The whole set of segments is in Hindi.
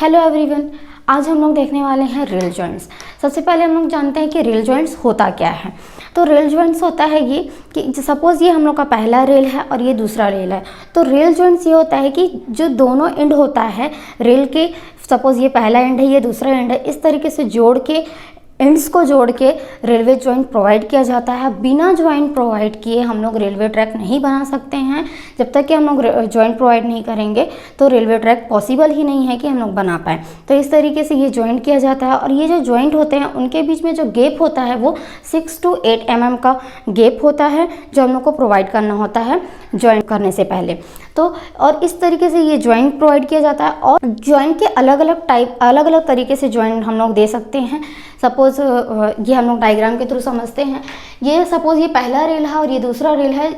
हेलो एवरीवन, आज हम लोग देखने वाले हैं रेल जॉइंट्स। सबसे पहले हम लोग जानते हैं कि रेल जॉइंट्स होता क्या है। तो रेल जॉइंट्स होता है ये कि सपोज़ ये हम लोग का पहला रेल है और ये दूसरा रेल है। तो रेल जॉइंट्स ये होता है कि जो दोनों एंड होता है रेल के, सपोज़ ये पहला एंड है, ये दूसरा एंड है, इस तरीके से जोड़ के एंड्स को जोड़ के रेलवे जॉइंट प्रोवाइड किया जाता है। बिना जॉइंट प्रोवाइड किए हम लोग रेलवे ट्रैक नहीं बना सकते हैं। जब तक कि हम लोग जॉइंट प्रोवाइड नहीं करेंगे तो रेलवे ट्रैक पॉसिबल ही नहीं है कि हम लोग बना पाएँ। तो इस तरीके से ये जॉइंट किया जाता है और ये जो जॉइंट होते हैं उनके बीच में जो गैप होता है वो 6 to 8 mm का गैप होता है जो हम लोग को प्रोवाइड करना होता है जॉइंट करने से पहले। तो और इस तरीके से ये जॉइंट प्रोवाइड किया जाता है और जॉइंट के अलग अलग टाइप, अलग अलग तरीके से जॉइंट हम लोग दे सकते हैं। सपोज़ ये हम लोग डायग्राम के थ्रू समझते हैं। ये सपोज़ ये पहला रेल है और ये दूसरा रेल है,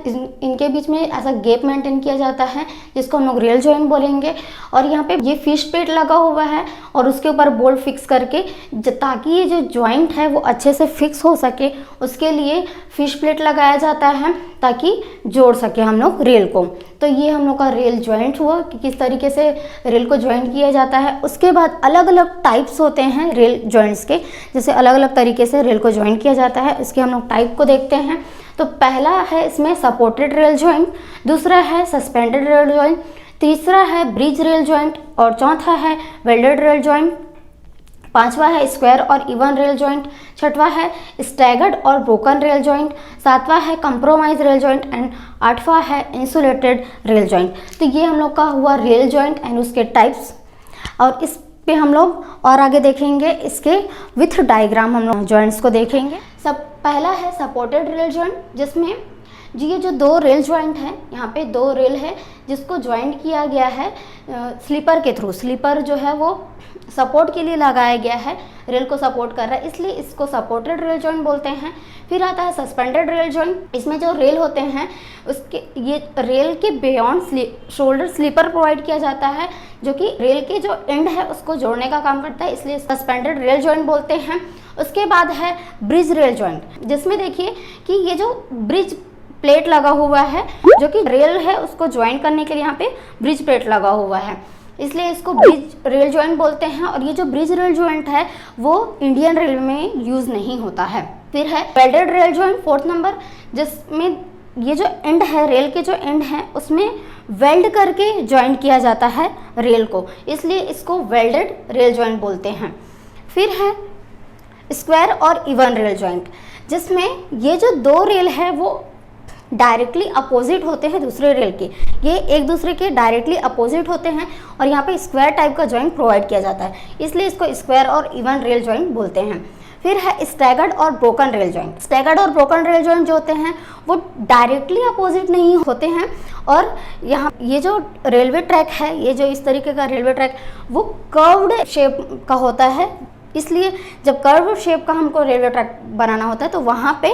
इनके बीच में ऐसा गैप मेंटेन किया जाता है जिसको हम लोग रेल जॉइंट बोलेंगे। और यहाँ पे ये फिश प्लेट लगा हुआ है और उसके ऊपर बोल्ट फिक्स करके ताकि ये जो जॉइंट है वो अच्छे से फिक्स हो सके, उसके लिए फिश प्लेट लगाया जाता है ताकि जोड़ सके हम लोग रेल को। तो ये हम लोग का रेल जॉइंट हुआ कि किस तरीके से रेल को जॉइंट किया जाता है। उसके बाद अलग अलग टाइप्स होते हैं रेल जॉइंट्स के, जैसे अलग अलग तरीके से रेल को जॉइंट किया जाता है। इसके हम लोग टाइप को देखते हैं। तो पहला है इसमें सपोर्टेड रेल जॉइंट, दूसरा है सस्पेंडेड रेल जॉइंट, तीसरा है ब्रिज रेल जॉइंट और चौथा है वेल्डेड रेल जॉइंट, पांचवा है स्क्वायर और इवन रेल जॉइंट, छठवा है स्टैगर्ड और ब्रोकन रेल जॉइंट, सातवां है कंप्रोमाइज रेल जॉइंट एंड आठवां है इंसुलेटेड रेल जॉइंट। तो ये हम लोग का हुआ रेल जॉइंट एंड उसके टाइप्स। और इस पे हम लोग और आगे देखेंगे, इसके विथ डायग्राम हम लोग जॉइंट्स को देखेंगे। सब पहला है सपोर्टेड रेल जॉइंट, जिसमें ये जो दो रेल जॉइंट है, यहाँ पे दो रेल है जिसको ज्वाइंट किया गया है स्लीपर के थ्रू। स्लीपर जो है वो सपोर्ट के लिए लगाया गया है, रेल को सपोर्ट कर रहा है, इसलिए इसको सपोर्टेड रेल जॉइंट बोलते हैं। फिर आता है सस्पेंडेड रेल जॉइंट। इसमें जो रेल होते हैं उसके ये रेल के बियॉन्ड शोल्डर स्लीपर प्रोवाइड किया जाता है जो कि रेल के जो एंड है उसको जोड़ने का काम करता है, इसलिए सस्पेंडेड रेल जॉइंट बोलते हैं। उसके बाद है ब्रिज रेल जॉइंट, जिसमें देखिए कि ये जो ब्रिज प्लेट लगा हुआ है जो कि रेल है उसको ज्वाइन करने के लिए यहाँ पे ब्रिज प्लेट लगा हुआ है, इसलिए इसको ब्रिज रेल जॉइंट बोलते हैं। और ये जो ब्रिज रेल जॉइंट है वो इंडियन रेलवे में यूज़ नहीं होता है। फिर है welded rail joint, 4th number, जिसमें ये जो एंड है रेल के जो एंड है उसमें वेल्ड करके ज्वाइंट किया जाता है रेल को, इसलिए इसको वेल्डेड रेल जॉइंट बोलते हैं। फिर है स्क्वायर और इवन रेल जॉइंट, जिसमें ये जो दो रेल है वो डायरेक्टली अपोजिट होते हैं दूसरे रेल के, ये एक दूसरे के डायरेक्टली अपोजिट होते हैं और यहाँ पे स्क्वायर टाइप का जॉइंट प्रोवाइड किया जाता है, इसलिए इसको स्क्वायर और इवन रेल जॉइंट बोलते हैं। फिर है स्टैगर्ड और ब्रोकन रेल जॉइंट। स्टैगर्ड और ब्रोकन रेल जॉइंट जो होते हैं वो डायरेक्टली अपोजिट नहीं होते हैं और यहाँ ये जो रेलवे ट्रैक है, ये जो इस तरीके का रेलवे ट्रैक वो कर्व्ड शेप का होता है, इसलिए जब कर्व शेप का हमको रेलवे ट्रैक बनाना होता है तो वहाँ पे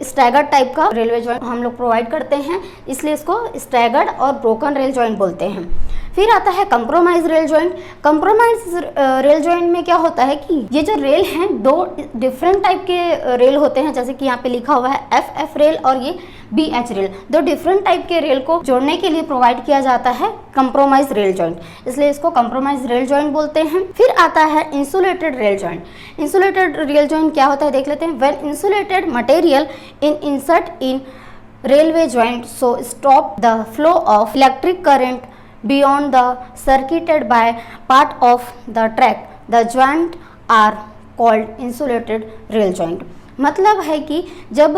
स्टैगर्ड टाइप का रेलवे जॉइंट हम लोग प्रोवाइड करते हैं, इसलिए इसको स्टैगर्ड और ब्रोकन रेल जॉइंट बोलते हैं। फिर आता है compromise rail joint. Compromise rail joint में क्या होता है कि ये जो रेल हैं दो डिफरेंट टाइप के रेल होते हैं, जैसे कि यहाँ पे लिखा हुआ है FF रेल और ये BH रेल, दो डिफरेंट टाइप के रेल को जोड़ने के लिए प्रोवाइड किया जाता है कंप्रोमाइज रेल जॉइंट, इसलिए इसको कंप्रोमाइज रेल जॉइंट बोलते हैं। फिर आता है insulated rail joint. Insulated rail joint क्या होता है देख लेते हैं। When insulated material insert in railway joint so stop the flow of electric current beyond the circuited by part of the track, the joint are called insulated rail joint। मतलब है कि जब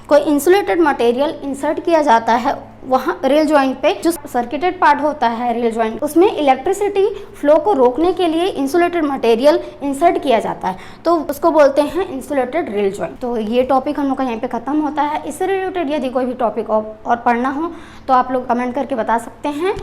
कोई इंसुलेटेड मटेरियल इंसर्ट किया जाता है वहाँ रेल जॉइंट पे, जो सर्किटेड पार्ट होता है रेल जॉइंट, उसमें इलेक्ट्रिसिटी फ्लो को रोकने के लिए इंसुलेटेड मटेरियल इंसर्ट किया जाता है, तो उसको बोलते हैं इंसुलेटेड रेल जॉइंट। तो ये टॉपिक हम लोग का यहाँ पे ख़त्म होता है। इससे रिलेटेड यदि कोई भी टॉपिक और पढ़ना हो तो आप लोग कमेंट करके बता सकते हैं।